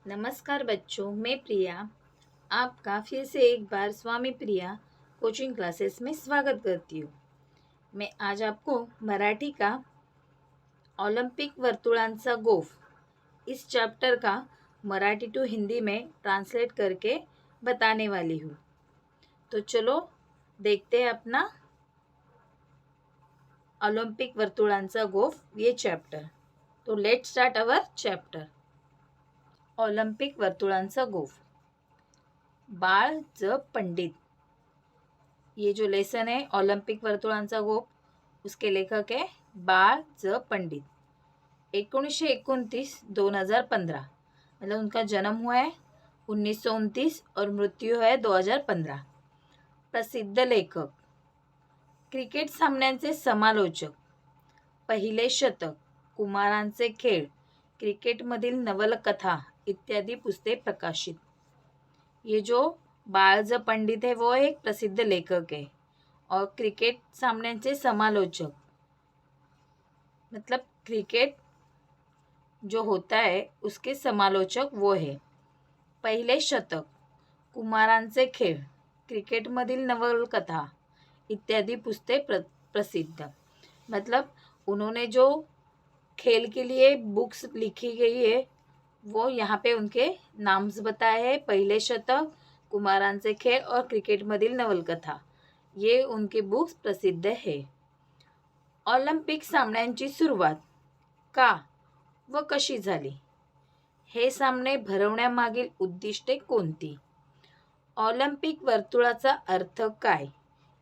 नमस्कार बच्चों, मैं प्रिया आपका फिर से एक बार स्वामी प्रिया कोचिंग क्लासेस में स्वागत करती हूँ। मैं आज आपको मराठी का ऑलिम्पिक वर्तुळांचा गोफ इस चैप्टर का मराठी टू हिंदी में ट्रांसलेट करके बताने वाली हूँ। तो चलो देखते हैं अपना ऑलिम्पिक वर्तुळांचा गोफ ये चैप्टर। तो let start our chapter. Olympic वर्तुळांचा गोफ। बाळ ज पंडित, ये जो लेसन है ऑलिम्पिक वर्तुळांचा गोफ, उसके लेखक है बाळ ज पंडित। 1929-2015 मतलब उनका जन्म हुआ है 1929 और मृत्यु है 2015। प्रसिद्ध लेखक, क्रिकेट सामन्यांचे समालोचक, पहिले शतक, कुमारांचे खेळ, क्रिकेटमधील नवलकथा इत्यादि पुस्तके प्रकाशित। ये जो बाळज पंडित है वो एक प्रसिद्ध लेखक है और क्रिकेट सामन्यांचे समालोचक मतलब क्रिकेट जो होता है उसके समालोचक वो है। पहिले शतक, कुमारांचे खेळ, क्रिकेटमधील नवलकथा इत्यादि पुस्तके प्रसिद्ध मतलब उन्होंने जो खेल के लिए बुक्स लिखी गई है वो यहाँ पे उनके नाम्स बताए हैं। पहिले शतक, कुमारांचे खेळ और क्रिकेटमधील नवलकथा, ये उनके बुक्स प्रसिद्ध है। ऑलिम्पिक सामन्यांची सुरुवात का व कशी झाली? हे सामने भरवण्यामागील उद्दिष्टे कोणती? ऑलिम्पिक वर्तुळाचा अर्थ काय?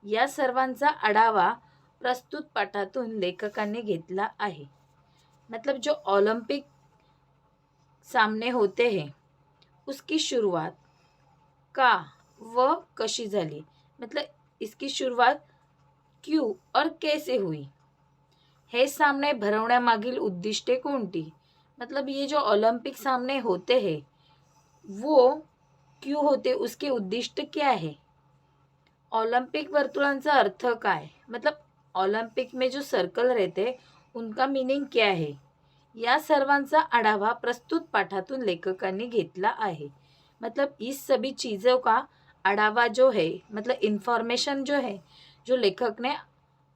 या सर्वांचा आढावा प्रस्तुत पाठातून लेखकांनी घेतला आहे। मतलब जो ओलंपिक सामने होते हैं उसकी शुरुआत का व कशी झाली, मतलब इसकी शुरुआत क्यों और कैसे हुई। हे सामने भरवण्यामागील उद्दिष्टे कोणती, मतलब ये जो ओलंपिक सामने होते हैं वो क्यों होते, उसके उद्दिष्ट क्या है। ओलंपिक वर्तुळांचा अर्थ काय, मतलब ओलंपिक में जो सर्कल रहते उनका मीनिंग क्या है। या सर्वांचा आढावा प्रस्तुत पाठातून लेखकांनी घेतला आहे। मतलब इस सभी चीज़ों का आढावा जो है, मतलब इन्फॉर्मेशन जो है जो लेखक ने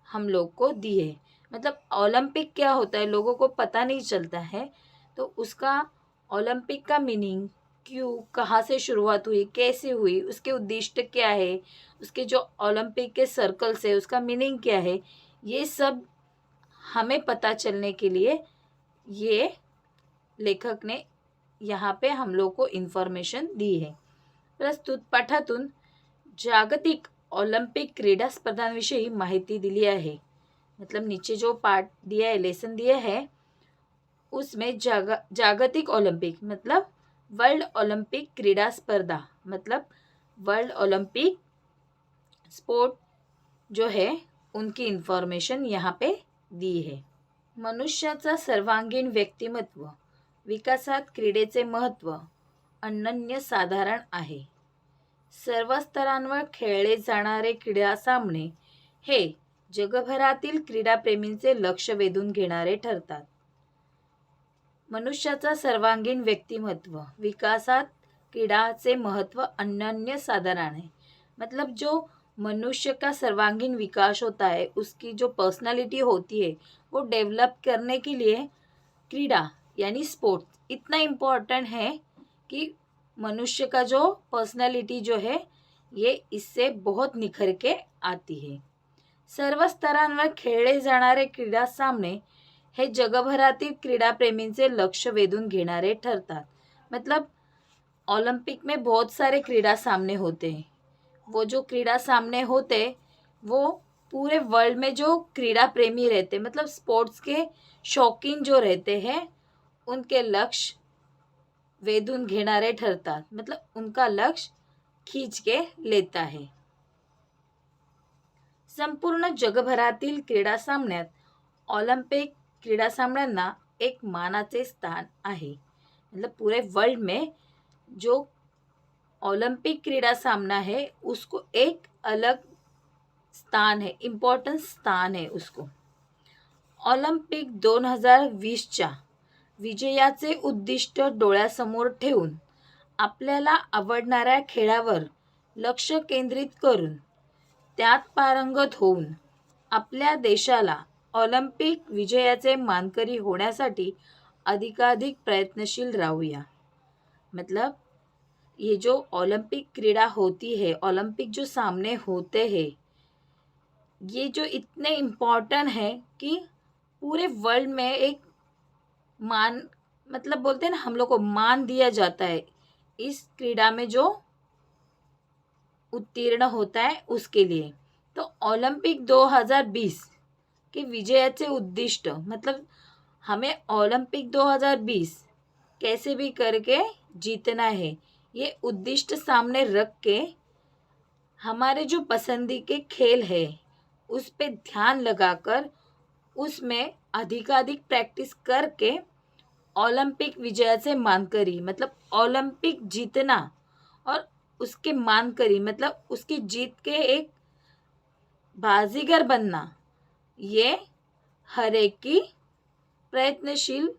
हम लोग को दी है। मतलब ओलंपिक क्या होता है लोगों को पता नहीं चलता है, तो उसका ओलंपिक का मीनिंग क्यों, कहाँ से शुरुआत हुई, कैसे हुई, उसके उद्दिष्ट क्या है, उसके जो ओलंपिक के सर्कल्स है उसका मीनिंग क्या है, ये सब हमें पता चलने के लिए ये लेखक ने यहाँ पे हम लोग को इन्फॉर्मेशन दी है। प्रस्तुत पाठातून जागतिक ऑलिम्पिक क्रीडा स्पर्धांविषयी माहिती दिली आहे। मतलब नीचे जो पार्ट दिया है, लेसन दिया है, उसमें जागतिक ओलंपिक मतलब वर्ल्ड ओलंपिक क्रीडा स्पर्धा मतलब वर्ल्ड ओलंपिक स्पोर्ट जो है उनकी इन्फॉर्मेशन यहाँ पे दी है। मनुष्याचा सर्वांगीण व्यक्तिमत्व विकासात क्रीडेचे महत्त्व अनन्यसाधारण आहे। सर्व स्तरांवर खेळले जाणारे क्रीडा सामने हे जगभरातील क्रीडाप्रेमींचे लक्ष वेधून घेणारे ठरतात। मनुष्याचा सर्वांगीण व्यक्तिमत्व विकासात क्रीडाचे महत्व अनन्यसाधारण है। मतलब जो मनुष्य का सर्वांगीण विकास होता है, उसकी जो पर्सनालिटी होती है वो डेवलप करने के लिए क्रीडा यानी स्पोर्ट्स इतना इम्पोर्टेंट है कि मनुष्य का जो पर्सनालिटी जो है ये इससे बहुत निखर के आती है। सर्व स्तरांवर खेळले जाणारे क्रीडा सामने हे जगभरातील क्रीडाप्रेमींचे लक्ष वेधून घेणारे ठरतात। मतलब ओलंपिक में बहुत सारे क्रीडा सामने होते हैं। वो जो क्रीडा सामने होते वो पूरे वर्ल्ड में जो क्रीडा प्रेमी रहते मतलब स्पोर्ट्स के शौकीन जो रहते हैं उनके लक्ष्य वेधून घेणारे ठरतात। मतलब उनका लक्ष्य खींच के लेता है। संपूर्ण जगभरातील क्रीडा सामन्यात ऑलिम्पिक क्रीडा सामन्यांना एक मानाचे स्थान आहे। मतलब पूरे वर्ल्ड में जो ओलंपिक क्रीडा सामना है उसको एक अलग स्थान है, इम्पॉर्टंट स्थान है उसको। ऑलिम्पिक 2020च्या विजयाचे उद्दिष्ट डोळ्यासमोर ठेवून आपल्याला आवडणाऱ्या खेळावर लक्ष केंद्रित करून त्यात पारंगत होऊन आपल्या देशाला ऑलिम्पिक विजयाचे मानकरी होण्यासाठी अधिकाधिक प्रयत्नशील राहूया. मतलब ये जो ओलंपिक क्रीड़ा होती है, ओलंपिक जो सामने होते हैं, ये जो इतने इम्पोर्टेंट है कि पूरे वर्ल्ड में एक मान, मतलब बोलते हैं ना, हम लोग को मान दिया जाता है इस क्रीड़ा में जो उत्तीर्ण होता है उसके लिए. तो ओलंपिक 2020 के विजयाचे उद्दिष्ट, मतलब हमें ओलंपिक 2020 कैसे भी करके जीतना है, ये उद्दिष्ट सामने रख के हमारे जो पसंदी के खेल है उस पे ध्यान लगाकर उसमें अधिकाधिक प्रैक्टिस करके ओलंपिक विजयाचे मानकरी, मतलब ओलंपिक जीतना और उसके मानकरी, मतलब उसकी जीत के एक बाजीगर बनना, ये हर एक की प्रयत्नशील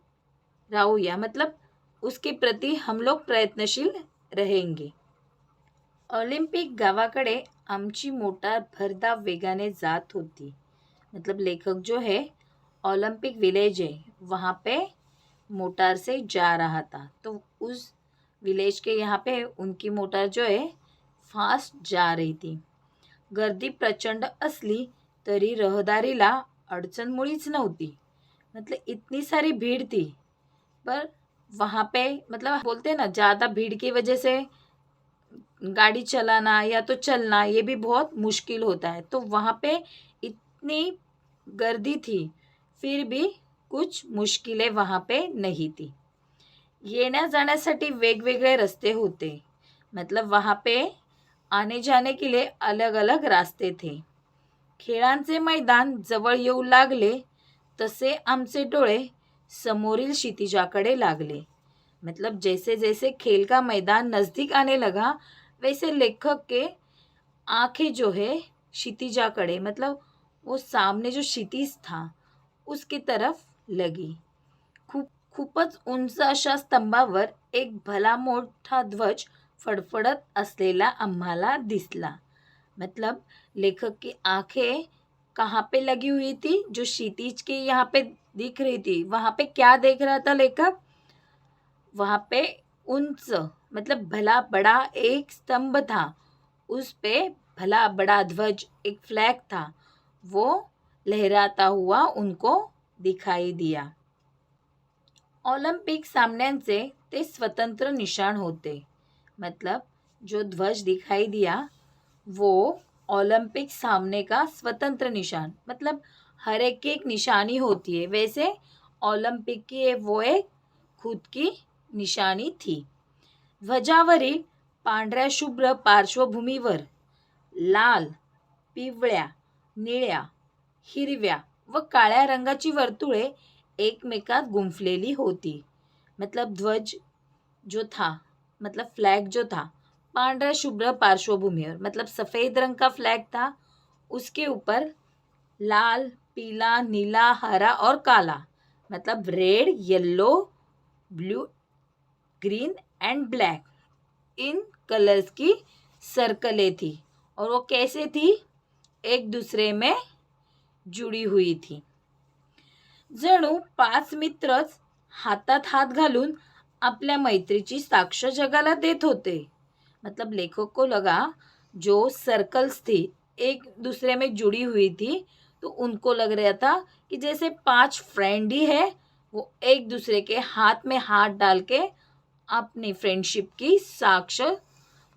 राहूया, मतलब उसके प्रति हम लोग प्रयत्नशील रहेंगे. ऑलिम्पिक गावाकडे आमची मोटार भरधाव वेगाने जात होती. मतलब लेखक जो है ओलंपिक विलेज है वहाँ पे मोटार से जा रहा था. तो उस विलेज के यहाँ पे उनकी मोटार जो है फास्ट जा रही थी. गर्दी प्रचंड असली तरी रहदारीला अडचण मुळीच नव्हती. मतलब इतनी सारी भीड़ थी, पर वहाँ पे मतलब बोलते हैं ना, ज़्यादा भीड़ की वजह से गाड़ी चलाना या तो चलना ये भी बहुत मुश्किल होता है. तो वहाँ पे इतनी गर्दी थी, फिर भी कुछ मुश्किलें वहाँ पे नहीं थी. येण्या जाण्यासाठी वेगवेगळे रस्ते होते. मतलब वहाँ पे आने जाने के लिए अलग अलग रास्ते थे. खेळांचे मैदान जवळ येऊ लागले तसे आमचे डोळे समोरील क्षितिजाकडे लागले. मतलब जैसे जैसे खेल का मैदान नज़दीक आने लगा वैसे लेखक के आंखें जो है क्षितिजाकडे, मतलब वो सामने जो क्षितिज था उसकी तरफ लगी. खूपच उंच अशा स्तंभावर एक भला मोठा ध्वज फडफडत असलेला आम्हाला दिसला. मतलब लेखक की आंखें कहाँ पे लगी हुई थी, जो क्षितिज के यहाँ पे दिख रही थी, वहाँ पे क्या देख रहा था लेखक, वहाँ पे उंच, मतलब भला बड़ा एक स्तंभ था, उस पे भला बड़ा ध्वज, एक फ्लैग था, वो लहराता हुआ उनको दिखाई दिया. ओलंपिक सामन्यांचे ते स्वतंत्र निशान होते. मतलब जो ध्वज दिखाई दिया वो ओलंपिक सामने का स्वतंत्र निशान, मतलब हर एक की एक निशानी होती है, वैसे ओलंपिक की वो एक खुद की निशानी थी. ध्वजावरील पांढऱ्या शुभ्र पार्श्वभूमीवर लाल, पिवळ्या, निळ्या, हिरव्या व काळ्या रंगाची वर्तुळे एकमेकात गुंफलेली होती. मतलब ध्वज जो था, मतलब फ्लैग जो था, पांढऱ्या शुभ्र पार्श्वभूमि, मतलब सफ़ेद रंग का फ्लैग था, उसके ऊपर लाल, पीला, नीला, हरा और काला, मतलब red, yellow, blue, green end black, in colours की सर्कलें थी. और वो कैसे थी, एक दूसरे में जुड़ी हुई थी. जणू 5 मित्रच हातात हात घालून आपल्या मैत्रीची साक्ष जगाला देत होते. मतलब लेखक को लगा जो सर्कल्स थी एक दूसरे में जुड़ी हुई थी, तो उनको लग रहा था कि जैसे 5 फ्रेंड ही है, वो एक दूसरे के हाथ में हाथ डाल के अपनी फ्रेंडशिप की साक्ष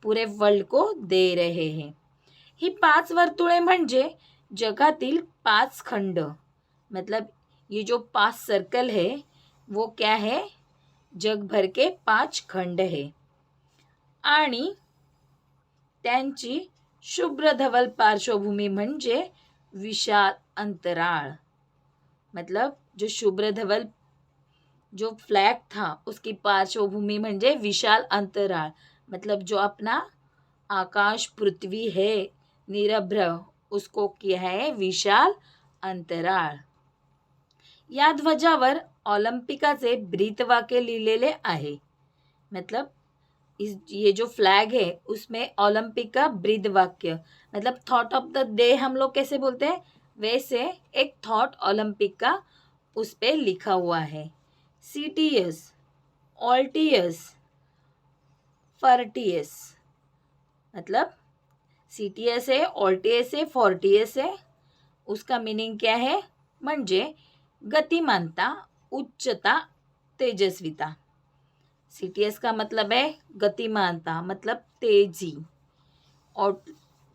पूरे वर्ल्ड को दे रहे हैं. ही 5 वर्तुळे म्हणजे जगातील 5 खंड. मतलब ये जो 5 सर्कल है वो क्या है, जग भर के 5 खंड है. आणि त्यांची शुभ्र धवल पार्श्वभूमी म्हणजे विशाल अंतराळ. मतलब जो शुभ्र धवल जो फ्लैग था उसकी पार्श्वभूमि म्हणजे विशाल अंतराळ. मतलब जो अपना आकाश पृथ्वी है निरभ्र, उसको किया है विशाल अंतराळ. या ध्वजावर ऑलिम्पिकाचे ब्रीदवाक्य लिहिलेले आहे. मतलब ये जो फ्लैग है उसमें ओलंपिक का ब्रीद वाक्य मतलब थॉट ऑफ द डे हम लोग कैसे बोलते हैं, वैसे एक थॉट ओलंपिक का उस पे लिखा हुआ है. CTS, ऑल्टियस, फर्टियस. मतलब CTS है, ऑल्टियस है, फॉर्टियस है. उसका मीनिंग क्या है, म्हणजे गतिमानता, उच्चता, तेजस्विता. CTS का मतलब है गतिमानता मतलब तेजी.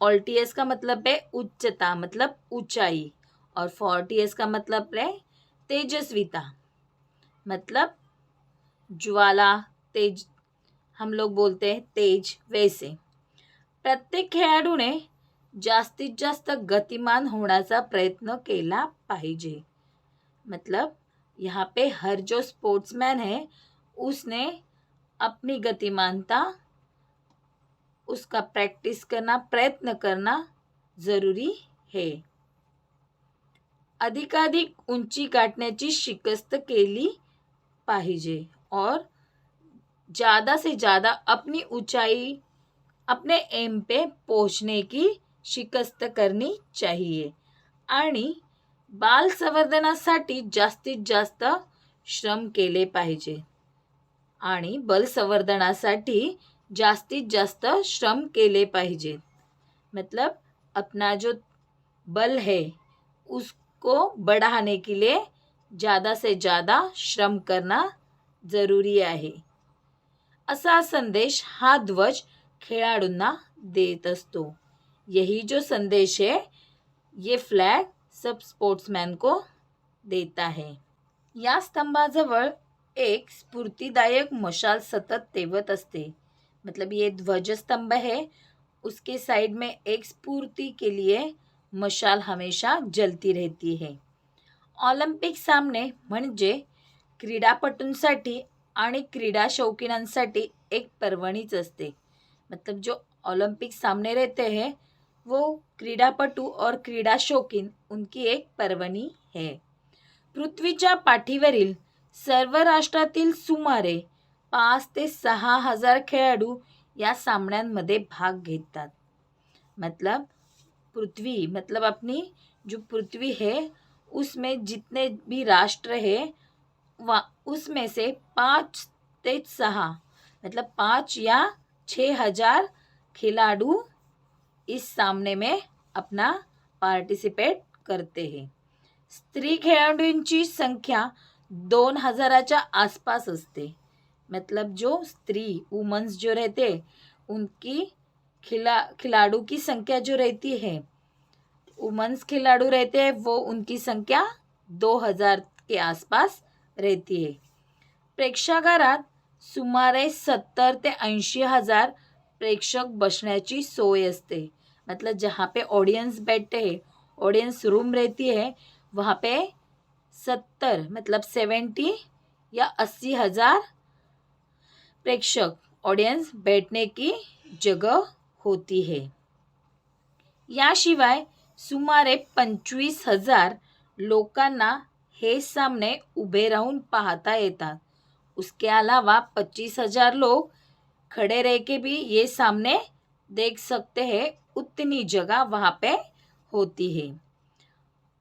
ऑल्टियस का मतलब है उच्चता मतलब ऊंचाई. और फॉर्टियस का मतलब है तेजस्विता मतलब ज्वाला, तेज. हम लोग बोलते हैं तेज. वैसे प्रत्येक खेळाडूने जास्तीत जास्त गतिमान होण्याचा प्रयत्न केला पाहिजे. मतलब यहाँ पे हर जो स्पोर्ट्समैन है उसने अपनी गतिमानता उसका प्रैक्टिस करना, प्रयत्न करना जरूरी है. अधिकाधिक उंची गाठण्याची शिकस्त केली पाहिजे और ज़्यादा से ज़्यादा अपनी ऊंचाई, अपने एम पे पहुंचने की शिकस्त करनी चाहिए. आणि बाल संवर्धनासाठी जास्तीत जास्त श्रम केले पाहिजे. आणि बल संवर्धनासाठी जास्तीत जास्त श्रम केले पाहिजेत. मतलब अपना जो बल है उसको बढ़ाने के लिए ज़्यादा से ज़्यादा श्रम करना जरूरी आहे. असा संदेश हा ध्वज खेळाडूंना देत असतो. यही जो संदेश है ये फ्लॅग सब स्पोर्ट्समॅन को देता है. या स्तंभाजवळ एक स्फूर्तिदायक मशाल सतत तेवत असते. मतलब ये ध्वजस्तंभ है, उसके साइड में एक स्फूर्ति के लिए मशाल हमेशा जलती रहती है. ऑलिम्पिक सामने म्हणजे क्रीडापटूंसाठी आणि क्रीडा शौकीनांसाठी एक पर्वणीच असते. मतलब जो ओलंपिक सामने रहते हैं वो क्रीडापटू और क्रीडा शौकीन उनकी एक पर्वणी है. पृथ्वीच्या पाठीवरील सर्व राष्ट्रातील सुमारे 5 ते 6 हजार खेळाडू या सामन्यांमध्ये भाग घेतात. मतलब पृथ्वी मतलब अपनी जो पृथ्वी है उसमें जितने भी राष्ट्र है उसमें से 5 ते 6 मतलब 5 या 6,000 खिलाड़ू इस सामने में अपना पार्टिसिपेट करते हैं. स्त्री खेळाडूंची संख्या 2,000च्या आसपास असते. मतलब जो स्त्री वुमेन्स जो रहते उनकी खिलाड़ू की संख्या जो रहती है, वुमेन्स खिलाड़ू रहते हैं वो उनकी संख्या 2,000 के आसपास रहती है. प्रेक्षागारात सुमारे 70 ते 80,000 प्रेक्षक बसण्याची सोय असते. मतलब जहाँ पे ऑडियंस बैठते हैं, ऑडियंस रूम रहती है, वहाँ पे 70 मतलब 70 या 80,000 प्रेक्षक ऑडियंस बैठने की जगह होती है. याशिवाय सुमारे 25,000 लोकांना हे सामने उभे राहून पाहता येतात. उसके अलावा 25,000 लोग खड़े रह के भी ये सामने देख सकते हैं. उतनी जगह वहाँ पे होती है.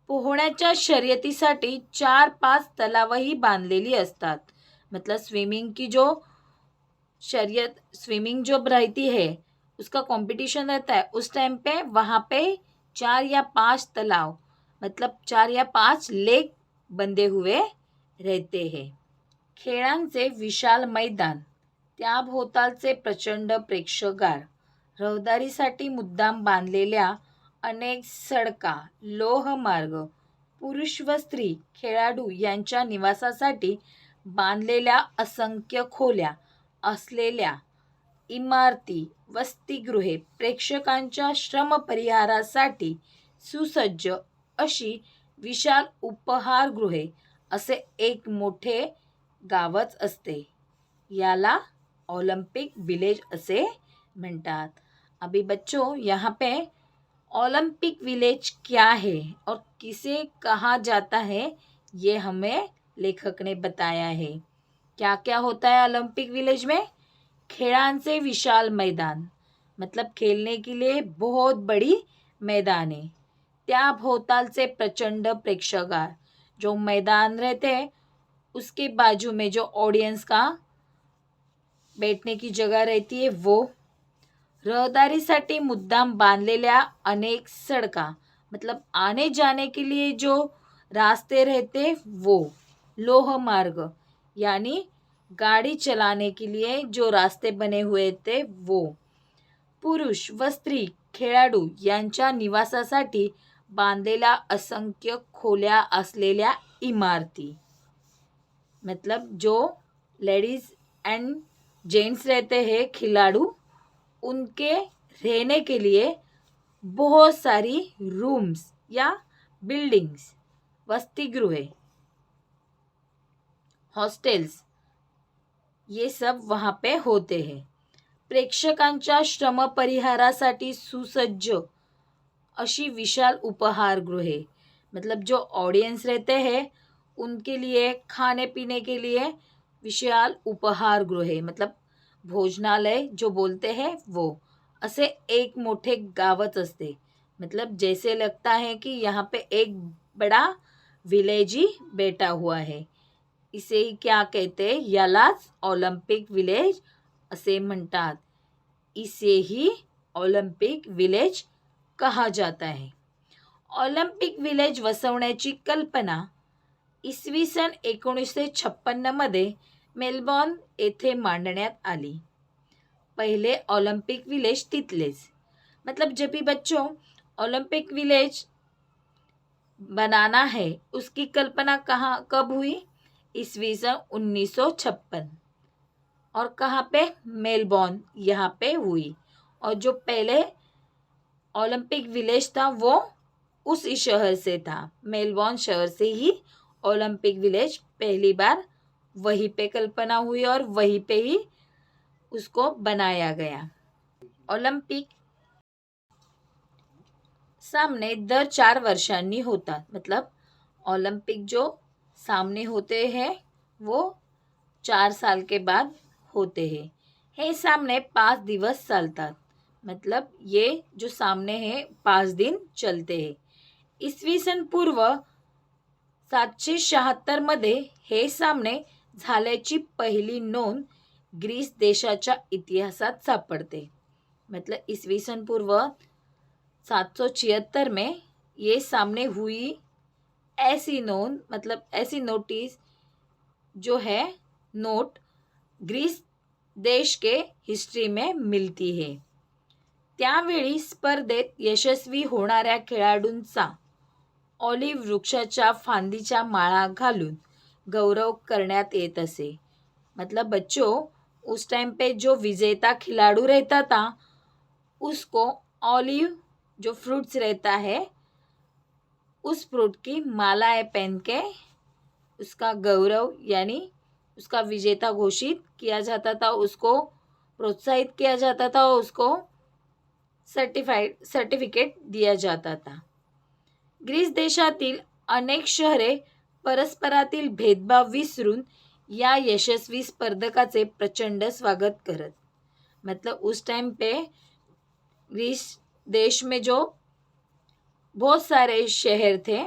पोहण्याच्या शर्यतीसाठी 4-5 तलावही बांधलेली असतात. मतलब स्विमिंग की जो स्विमिंग जो रहती है उसका कंपटीशन रहता है उस टाइम पे वहाँ पे 4 या 5 तालाव मतलब 4 या 5 लेक बंधे हुए रहते हैं. खेळांचे विशाल मैदान, त्याभोवतालचे प्रचंड प्रेक्षागार, रहदारीसाठी मुद्दाम बांधलेल्या अनेक सडका, लोहमार्ग, पुरुष व स्त्री खेळाडू यांच्या निवासासाठी बांधलेल्या असंख्य खोल्या असलेल्या इमारती, वसतिगृहे, प्रेक्षकांच्या श्रमपरिहारासाठी सुसज्ज अशी विशाल उपहारगृहे असे एक मोठे गावच असते. याला ओलंपिक विलेज असे म्हणतात. अभी बच्चों यहाँ पे ओलंपिक विलेज क्या है और किसे कहा जाता है ये हमें लेखक ने बताया है। क्या क्या होता है ओलंपिक विलेज में? खेळांचे विशाल मैदान, मतलब खेलने के लिए बहुत बड़ी मैदान है। त्या भोवतालचे प्रचंड प्रेक्षागार, जो मैदान रहते हैं उसके बाजू में जो ऑडियंस का बैठने की जगह रहती है वो। रहदारीसाठी मुद्दाम बांधलेल्या अनेक सड़का, मतलब आने जाने के लिए जो रास्ते रहते वो। लोह मार्ग, यानी गाड़ी चलाने के लिए जो रास्ते बने हुए थे वो। पुरुष व स्त्री खेळाडू यांच्या निवासासाठी बांधलेल्या असंख्य खोल्या असलेल्या इमारती, मतलब जो लेडीज एंड जेंट्स रहते हैं खिलाड़ू, उनके रहने के लिए बहुत सारी रूम्स या बिल्डिंग्स, वसतिगृह, हॉस्टेल्स, ये सब वहाँ पे होते हैं। प्रेक्षकांच्या श्रमपरिहारासाठी सुसज्ज अशी विशाल उपहारगृहे, मतलब जो ऑडियंस रहते हैं उनके लिए खाने पीने के लिए विशाल उपहारगृहे, मतलब भोजनालय जो बोलते हैं वो। असे एक मोठे गावच असते, मतलब जैसे लगता है कि यहाँ पे एक बड़ा विलेज ही बैठा हुआ है। इसे ही क्या कहते हैं? यालाच ऑलिम्पिक विलेज असे म्हणतात। इसे ही ऑलिम्पिक विलेज कहा जाता है। ऑलिम्पिक विलेज वसवण्याची कल्पना इसवी सन 1956 मध्ये मेलबॉर्न येथे मांडण्यात आली। पहिले ऑलिम्पिक विलेज तिथलेच, मतलब जब भी बच्चों ओलंपिक विलेज बनाना है उसकी कल्पना कब हुई? ईस्वी सन 1956। और कहाँ पे? मेलबॉर्न, यहाँ पे हुई। और जो पहले ओलंपिक विलेज था वो उस शहर से था, मेलबॉर्न शहर से ही ओलंपिक विलेज पहली बार वहीं पे कल्पना हुई और वहीं पे ही उसको बनाया गया। ओलंपिक सामने दर 4 वर्षांनी होतात, मतलब ओलंपिक जो सामने होते हैं वो 4 साल के बाद होते हैं। हे सामने 5 दिवस चालतात, मतलब ये जो सामने है 5 दिन चलते हैं। इसवी सन पूर्व 776 मध्ये हे सामने झाल्याची पहिली नोंद ग्रीस देशाच्या इतिहासात सापडते। मतलब ईस्वी सन पूर्व 776 में ये सामने हुई ऐसी नोंद, मतलब ऐसी नोटिस जो है नोट ग्रीस देश के हिस्ट्री में मिलती है। त्यावेळी स्पर्धेत यशस्वी होणाऱ्या खेळाडूंचा ऑलिव्ह वृक्षाच्या फांदीच्या माळा घालून गौरव करण्यात येत असे। मतलब बच्चों उस टाइम पे जो विजेता खिलाड़ू रहता था उसको ऑलिव जो फ्रूट्स रहता है उस फ्रूट की मालाएं पहन के उसका गौरव यानी उसका विजेता घोषित किया जाता था, उसको प्रोत्साहित किया जाता था और उसको सर्टिफिकेट दिया जाता था। ग्रीस देशातील अनेक शहरे परस्परातील भेदभाव विसरून या यशस्वी स्पर्धकाचे प्रचंड स्वागत करत। मतलब उस टाइम पे ग्रीस देश में जो बहुत सारे शहर थे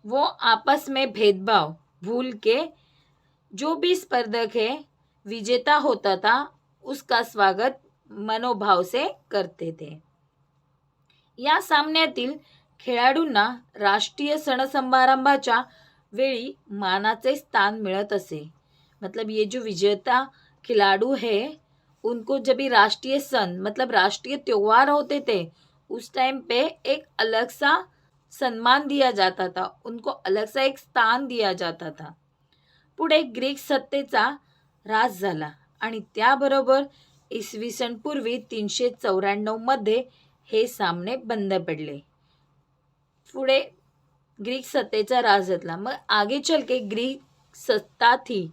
वो आपस में भेदभाव भूल के जो भी स्पर्धक है विजेता होता था उसका स्वागत मनोभाव से करते थे। या सामन्यातील खेळाडूंना राष्ट्रीय सणसमारंभाच्या वेळी मानाचे स्थान मिळत असे। मतलब ये जो विजेता खिलाड़ू है उनको जब भी राष्ट्रीय सन मतलब राष्ट्रीय त्योहार होते थे उस टाइम पे एक अलग सा सम्मान दिया जाता था, उनको अलग सा एक स्थान दिया जाता था। पुढे ग्रीक सत्तेचा ऱ्हास झाला आणि त्याबरोबर इसवी सन पूर्वी 394 मध्ये हे सामने बंद पडले। पुढे ग्रीक सत्तेचा ऱ्हास झाला, मग आगे चल के ग्रीक सत्ता थी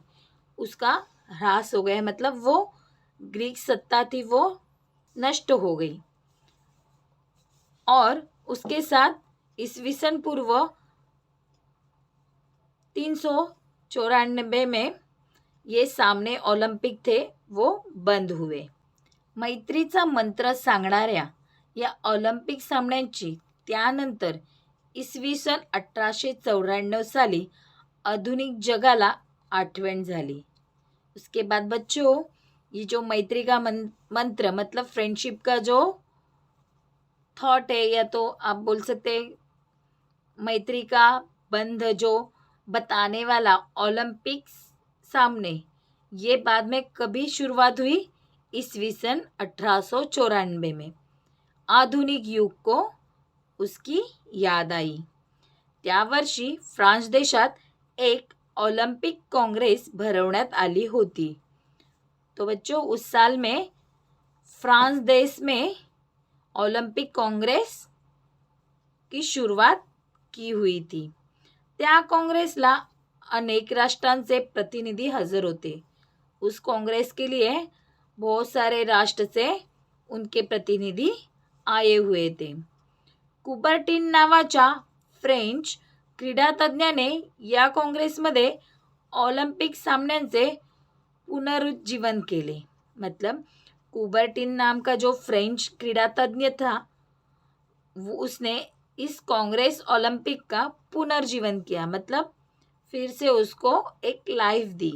उसका ह्रास हो गया, मतलब वो ग्रीक सत्ता थी वो नष्ट हो गई। और उसके साथ ईस्वी सन पूर्व 300 94 में ये सामने ओलंपिक थे वो बंद हुए. मैत्रीचा मंत्र सांगणाऱ्या या ऑलिम्पिक सामन्यांची त्यानंतर इसवी सन 1894 साली आधुनिक जगाला आठवण झाली. उसके बाद बच्चों, ये जो मैत्री का मंत्र मतलब फ्रेंडशिप का जो थॉट है, या तो आप बोल सकते मैत्री का बंध जो बताने वाला ओलंपिक सामने, ये बाद में कभी शुरुआत हुई? इसवी सन 1894 में. आधुनिक युग को उसकी याद आई. त्या वर्षी फ्रान्स देशात एक ओलंपिक कांग्रेस भरवण्यात आली होती. तो बच्चों, उस साल में फ्रांस देश में ओलंपिक कांग्रेस की शुरुआत की हुई थी. त्या कांग्रेसला अनेक राष्ट्रांचे प्रतिनिधी हजर होते. उस कांग्रेस के लिए बहुत सारे राष्ट्र से उनके प्रतिनिधी आए हुए थे. कुबर्टीन नावाच्या फ्रेंच क्रीडातज्ञाने या काँग्रेसमध्ये ऑलिम्पिक सामन्यांचे पुनरुज्जीवन केले. मतलब कुबर्टीन नाम का जो फ्रेंच क्रीडातज्ञ था, उसने इस कांग्रेस ओलंपिक का पुनर्जीवन किया. मतलब फिर से उसको एक लाइफ दी.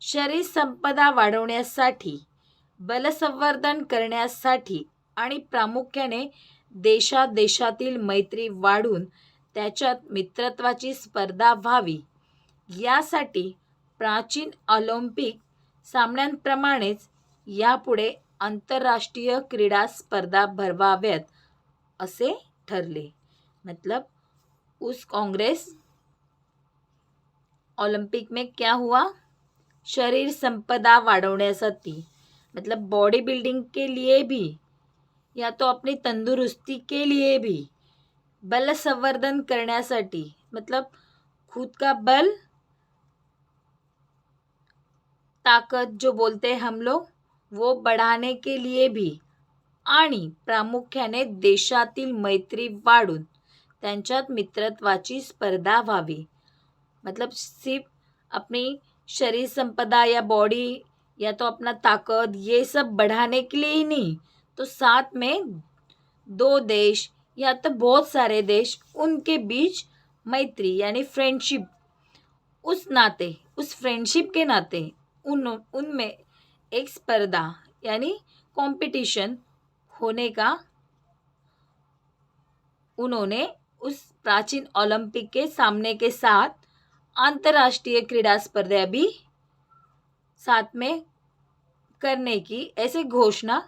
शरीर संपदा वाढवण्यासाठी, बलसंवर्धन करण्यासाठी आणि प्रामुख्याने देशादेशातील मैत्री वाढून त्याच्यात मित्रत्वाची स्पर्धा व्हावी यासाठी प्राचीन ऑलिम्पिक सामन्यांप्रमाणेच यापुढे आंतरराष्ट्रीय क्रीडा स्पर्धा भरवाव्यात असे ठरले. मतलब उस कांग्रेस ओलंपिक में क्या हुआ? शरीर संपदा वाढवण्यासाठी, मतलब बॉडी बिल्डिंग के लिए भी या तो अपनी तंदुरुस्ती के लिए भी, बल संवर्धन करण्यासाठी मतलब खुद का बल, ताकत जो बोलते हैं हम लोग, वो बढ़ाने के लिए भी, आणि प्रामुख्याने देशातील मैत्री वाढून त्यांच्यात मित्रत्वाची स्पर्धा व्हावी. मतलब सिर्फ अपनी शरीर संपदा या बॉडी या तो अपना ताकत ये सब बढ़ाने के लिए ही नहीं, तो साथ में दो देश या तो बहुत सारे देश, उनके बीच मैत्री यानी फ्रेंडशिप, उस नाते, उस फ्रेंडशिप के नाते उनमें एक स्पर्धा यानी कंपटीशन होने का उन्होंने उस प्राचीन ओलंपिक के सामने के साथ अंतर्राष्ट्रीय क्रीडा स्पर्धा भी साथ में करने की ऐसे घोषणा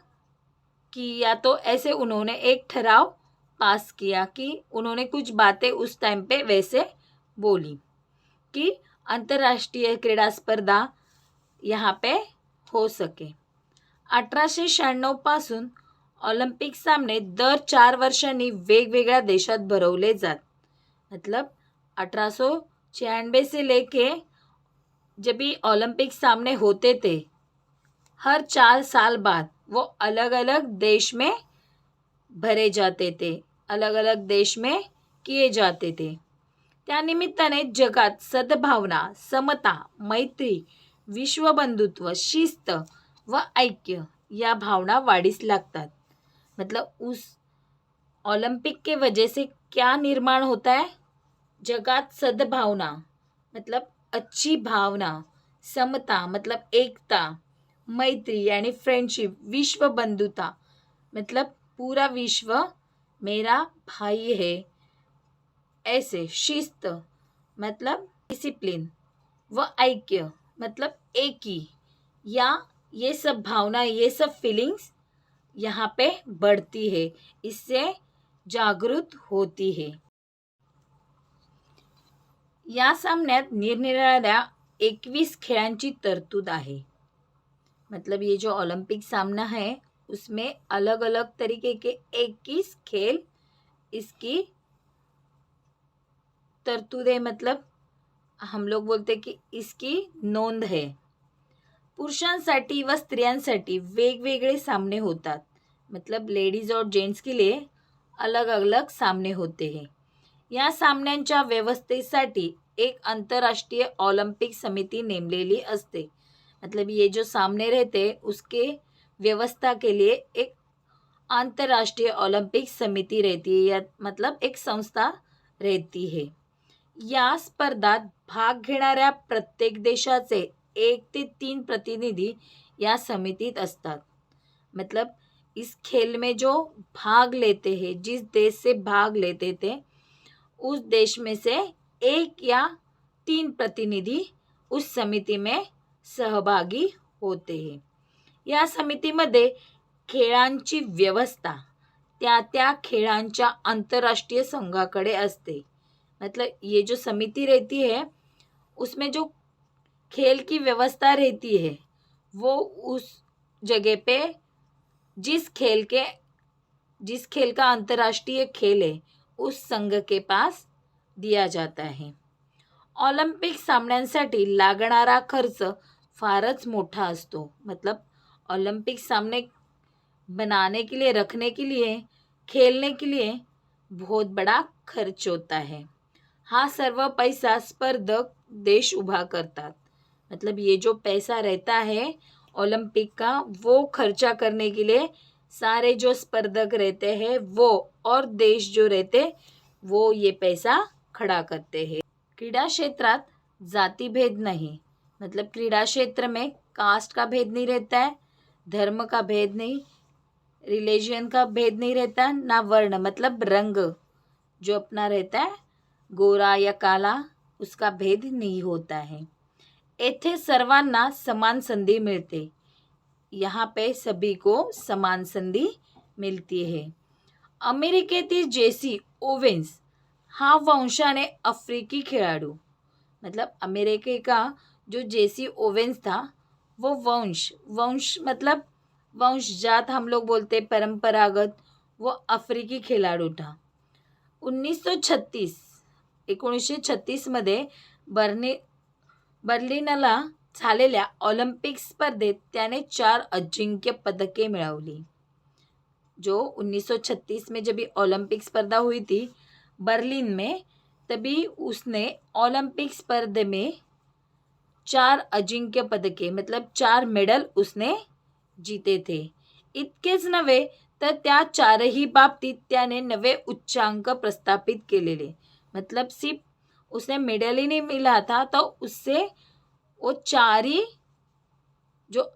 की, या तो ऐसे उन्होंने एक ठराव पास किया कि उन्होंने कुछ बातें उस टाइम पे वैसे बोली कि अंतर्राष्ट्रीय क्रीडा स्पर्धा यहाँ पे हो सके. 1896 पासून ऑलिम्पिक सामने दर 4 वर्षांनी वेगवेगळ्या देशात भरवले जात. मतलब 1896 से लेके जब भी ओलंपिक सामने होते थे, हर 4 साल बाद वो अलग अलग देश में भरे जाते थे, अलग अलग देश में किए जाते थे. त्यानिमित्ताने जगात सद्भावना, समता, मैत्री, विश्वबंधुत्व, शिस्त व ऐक्य या भावना वाढीस लागतात. मतलब उस ओलंपिक के वजह से क्या निर्माण होता है? जगात सद्भावना मतलब अच्छी भावना, समता मतलब एकता, मैत्री यानी फ्रेंडशिप, विश्व बंधुता मतलब पूरा विश्व मेरा भाई है, ऐसे, शिस्त मतलब डिसिप्लिन, व ऐक्य मतलब एकी, या ये सब भावना, ये सब फीलिंग्स यहाँ पे बढ़ती है, इससे जागृत होती है. या सामन्यात निरनिराळ्या 21 खेळांची तरतूद आहे. मतलब ये जो ओलंपिक सामना है उसमें अलग अलग तरीके के 21 खेल इसकी तरतूद है. मतलब हम लोग बोलते कि इसकी नोंद है. पुरुषांसाठी व स्त्रियांसाठी वेगवेगळे सामने होतात. मतलब लेडीज और जेंट्स के लिए अलग अलग सामने होते हैं. या सामन्यांच्या व्यवस्थेसाठी एक अंतर्राष्ट्रीय ओलंपिक समिति नेमलेली असते. मतलब ये जो सामने रहते उसके व्यवस्था के लिए एक अंतर्राष्ट्रीय ओलंपिक समिति रहती है, या मतलब एक संस्था रहती है. या स्पर्धात भाग घेणाऱ्या प्रत्येक देशाचे 1 ते 3 प्रतिनिधी या समितीत असतात. मतलब इस खेल में जो भाग लेते हैं, जिस देश से भाग लेते थे, उस देश में से 1 या 3 प्रतिनिधी उस समिति में सहभागी होते हैं. या समितीमध्ये खेळांची व्यवस्था त्या त्या खेळांच्या आंतरराष्ट्रीय संघाकडे असते. मतलब ये जो समिति रहती है उसमें जो खेल की व्यवस्था रहती है वो उस जगह पे जिस खेल का अंतर्राष्ट्रीय खेल है उस संघ के पास दिया जाता है. ऑलिम्पिक सामन्यांसाठी लागणारा खर्च फारच मोठा असतो. मतलब ओलंपिक सामने बनाने के लिए, रखने के लिए, खेलने के लिए बहुत बड़ा खर्च होता है. हा सर्व पैसा स्पर्धक देश उभा करतात. मतलब ये जो पैसा रहता है ओलंपिक का वो खर्चा करने के लिए सारे जो स्पर्धक रहते हैं वो और देश जो रहते वो ये पैसा खड़ा करते हैं. क्रीडा क्षेत्रात जाति भेद नहीं. मतलब क्रीडा क्षेत्र में कास्ट का भेद नहीं रहता है, धर्म का भेद नहीं, रिलीजन का भेद नहीं रहता, ना वर्ण मतलब रंग जो अपना रहता है गोरा या काला उसका भेद नहीं होता है. येथे सर्वांना समान संधी मिळते. यहाँ पे सभी को समान संधी मिलती है. अमेरिकेतील जेसी ओवेन्स हा वंशाने अफ्रीकी खिलाड़ू. मतलब अमेरिके का जो जेसी ओवेन्स था वो वंश मतलब वंशजात हम लोग बोलते परंपरागत, वो अफ्रीकी खिलाड़ू था. 1936 मध्ये बर्लिनला झालेल्या ऑलिम्पिक स्पर्धेत त्याने 4 अजिंक्य पदके मिळवली. जो 1936 में जब ओलंपिक स्पर्धा हुई थी बर्लिन में, तभी उसने ओलंपिक स्पर्धे में 4 अजिंक्य पदके मतलब 4 मेडल उसने जीते थे. इतकेच नव्हे तर त्या 4ही बाबतीत त्याने नवे उच्चांक प्रस्थापित केलेले. मतलब सिर्फ उसने मेडल ही नहीं मिला था, तो उससे वो 4 ही जो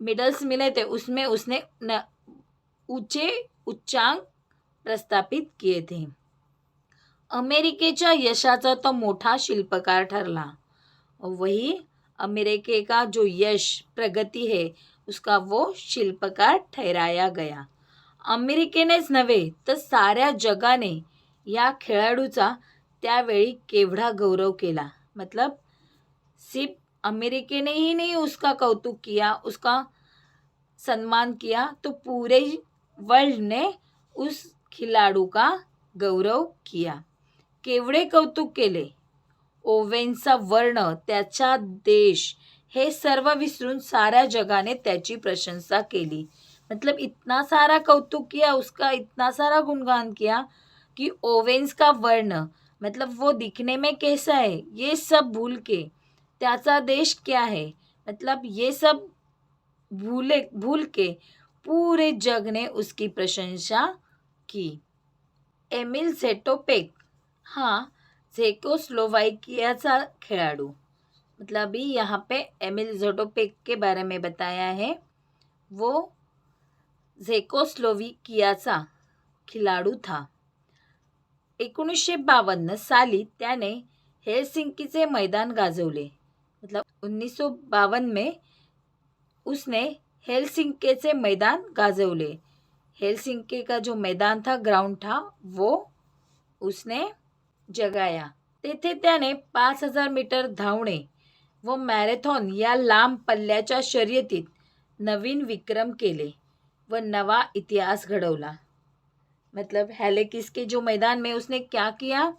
मेडल्स मिले थे उसमें उसने ऊंचे उच्चांक प्रस्थापित किए थे. अमेरिकेच्या यशाचा तो मोठा शिल्पकार ठरला. वही अमेरिके का जो यश प्रगति है उसका वो शिल्पकार ठहराया गया. अमेरिकेनेच नव्हे तर साऱ्या जगाने या खेळाडूचा त्यावेळी केवढा गौरव केला. मतलब सिर्फ अमेरिके ने ही नहीं उसका कौतुक किया, उसका सम्मान किया, तो पूरे वर्ल्ड ने उस खिलाड़ू का गौरव किया. केवढे कौतुक केले. ओवेन्सचा वर्ण, त्याचा देश हे सर्व विसरून साऱ्या जगाने त्याची प्रशंसा केली. मतलब इतना सारा कौतुक किया उसका, इतना सारा गुणगान किया कि ओवेन्स का वर्ण मतलब वो दिखने में कैसा है ये सब भूल के, त्याचा देश क्या है मतलब ये सब भूल के पूरे जग ने उसकी प्रशंसा की. एमिल झेटोपेक हा झेकोस्लोवाकियाचा खिलाड़ू. मतलब अभी यहाँ पे एमिल झेटोपेक के बारे में बताया है. वो झेकोस्लोवाकियाचा खिलाड़ू था. 1952 साली त्याने हेलसिंकीचे मैदान गाजवले. मतलब 1952 में उसने हेलसिंकीचे मैदान गाजवले. हेलसिंकी का जो मैदान था, ग्राउंड था, वो उसने जगाया. तेथे त्याने 5000 मीटर धावणे व मॅरेथॉन या लांब पल्ल्याच्या शर्यतीत नवीन विक्रम केले व नवा इतिहास घडवला. मतलब हेलिकिस के जो मैदान में उसने क्या किया,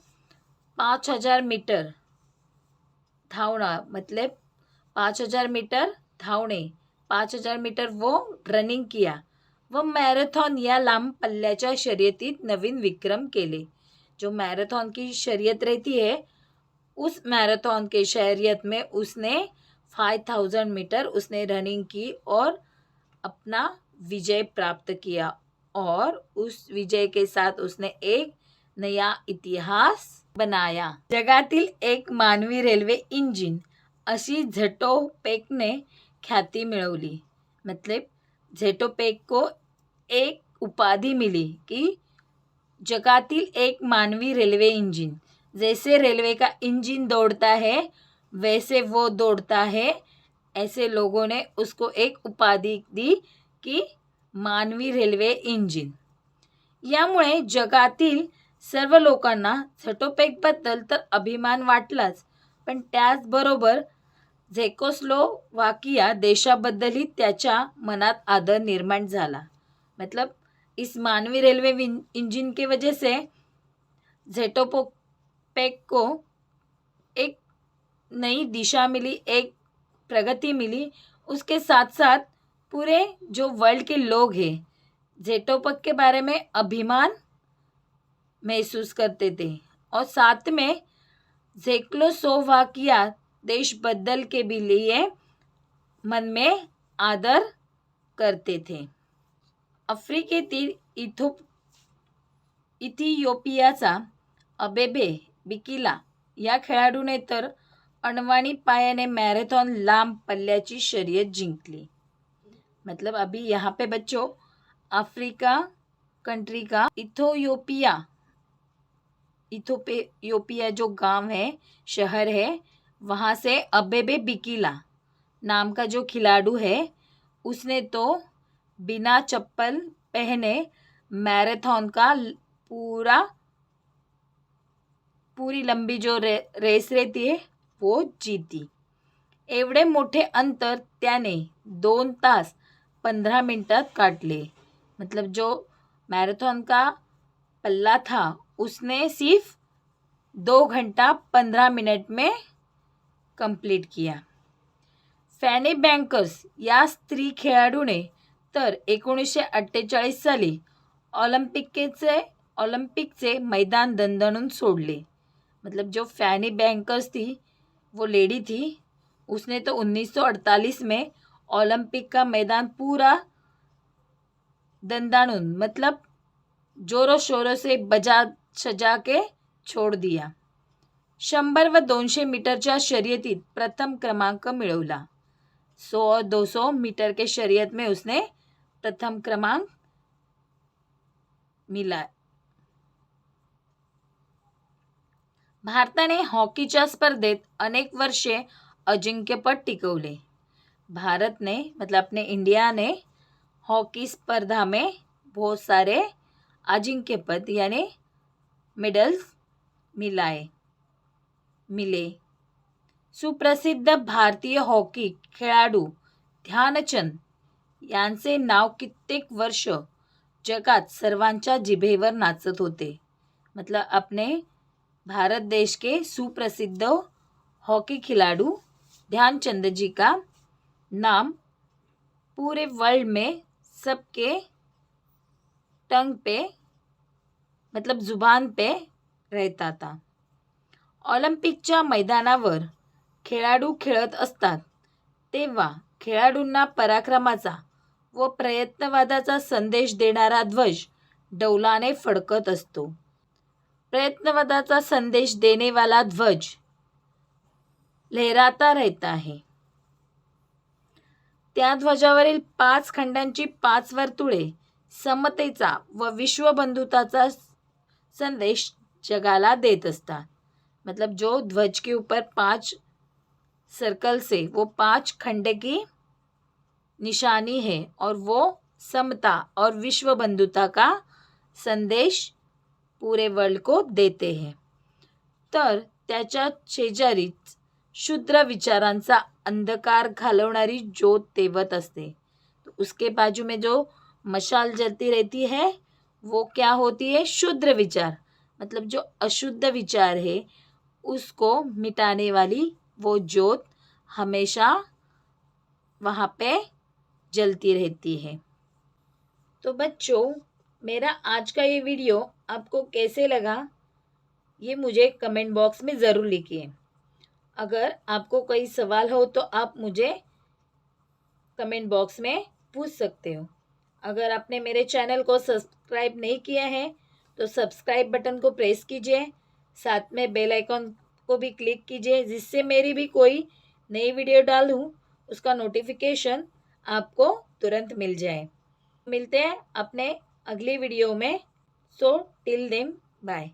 5000 मीटर धावना मतलब 5000 मीटर धावणे, 5000 मीटर वो रनिंग किया व मॅरेथॉन या लांब पल्ल्याच्या शर्यतीत नवीन विक्रम केले. जो मैराथन की शर्यत रहती है उस मैराथन के शहरियत में उसने 5000 मीटर उसने रनिंग की और अपना विजय प्राप्त किया और उस विजय के साथ उसने एक नया इतिहास बनाया. जगातील एक मानवी रेल्वे इंजिन अशी झेटोपेकने ख्याति मिळवली. मतलब झेटोपेक को एक उपाधि मिली कि जगातील एक मानवी रेलवे इंजिन. जैसे रेलवे का इंजन दौड़ता है वैसे वो दौड़ता है. ऐसे लोगों ने उसको एक उपाधि दी की मानवी रेल्वे इंजिन. यामुळे जगातील सर्व लोकांना झेटोपेकबद्दल तर अभिमान वाटलाच, पण त्याचबरोबर झेकोस्लोवाकिया देशाबद्दलही त्याच्या मनात आदर निर्माण झाला. मतलब इस मानवी रेलवे इंजन की वजह से झेटोपेक को एक नई दिशा मिली, एक प्रगति मिली. उसके साथ साथ पूरे जो वर्ल्ड के लोग हैं झेटोपेक के बारे में अभिमान महसूस करते थे और साथ में झेकोस्लोवाकिया देश बदल के भी लिए मन में आदर करते थे. आफ्रिकेतील इथियोपियाचा अबेबे बिकिला या खेळाडूने तर अनवाणी पायाने मॅरेथॉन लांब पल्ल्याची शर्यत जिंकली. मतलब अभी यहाँ पे बच्चों अफ्रीका कंट्री का इथियोपिया जो गांव है, शहर है, वहाँ से अबेबे बिकिला नाम का जो खिलाड़ू है उसने तो बिना चप्पल पहने मैराथन का पूरी लंबी जो रेस रहती है वो जीती. एवढे मोठे अंतर त्याने 2 तास 15 मिनटात काटले. मतलब जो मैराथन का पल्ला था उसने सिर्फ 2 घंटा 15 मिनट में कंप्लीट किया. फॅनी बँकर्स या स्त्री खेळाडूने तर 1948 साली ऑलिम्पिकचे मैदान दणदणून सोडले. मतलब जो फॅनी बैंकर्स थी वो लेडी थी, उसने तो 1948 में ओलंपिक का मैदान पूरा दंदानुन मतलब जोरों शोरों से बजा सजा के छोड़ दिया. 100 व 200 मीटरच्या शर्यतीत प्रथम क्रमांक मिळवला. 100 और 200 मीटर के शर्यत में उसने प्रथम क्रमांक मिला. भारताने हॉकीच्या स्पर्धेत अनेक वर्षे अजिंक्यपद टिकवले. भारत ने मतलब अपने इंडिया ने हॉकी स्पर्धा में बहुत सारे अजिंक्यपद यानी मेडल्स मिले. सुप्रसिद्ध भारतीय हॉकी खेळाडू ध्यानचंद यांचे नाव कित्येक वर्ष जगात सर्वांच्या जिभेवर नाचत होते. मतलब अपने भारत देश के सुप्रसिद्ध हॉकी खिलाड़ू ध्यानचंद जी का नाम पूरे वर्ल्ड में सबके टंग पे मतलब जुबान पे रहता था. ऑलिम्पिकच्या मैदानावर खेळाडू खेळत असतात तेव्हा खेळाडूंना पराक्रमाचा व प्रयत्नवादाचा संदेश देणारा ध्वज डौलाने फडकत असतो. प्रयत्नवादाचा संदेश देने वाला ध्वज लहराता रहता है. त्या ध्वजावरील 5 खंडांची 5 वर्तुळे समतेचा व विश्वबंधुताचा संदेश जगाला देत असतात. मतलब जो ध्वज के ऊपर 5 सर्कल से वो 5 खंड की निशानी है और वो समता और विश्व बंधुता का संदेश पूरे वर्ल्ड को देते हैं. तर त्याच्या शेजारीच शुद्र विचारांचा अंधकार घालवणारी ज्योत तेवत असते. तो उसके बाजू में जो मशाल जलती रहती है वो क्या होती है? शुद्र विचार. मतलब जो अशुद्ध विचार है उसको मिटाने वाली वो ज्योत हमेशा वहाँ पे जलती रहती है. तो बच्चों मेरा आज का ये वीडियो आपको कैसे लगा ये मुझे कमेंट बॉक्स में ज़रूर लिखिए. अगर आपको कोई सवाल हो तो आप मुझे कमेंट बॉक्स में पूछ सकते हो। अगर आपने मेरे चैनल को सब्सक्राइब नहीं किया है तो सब्सक्राइब बटन को प्रेस कीजिए, साथ में बेल आइकन को भी क्लिक कीजिए, जिससे मेरी भी कोई नई वीडियो डालूं उसका नोटिफिकेशन आपको तुरंत मिल जाए। मिलते हैं अपने अगली वीडियो में। So till then bye.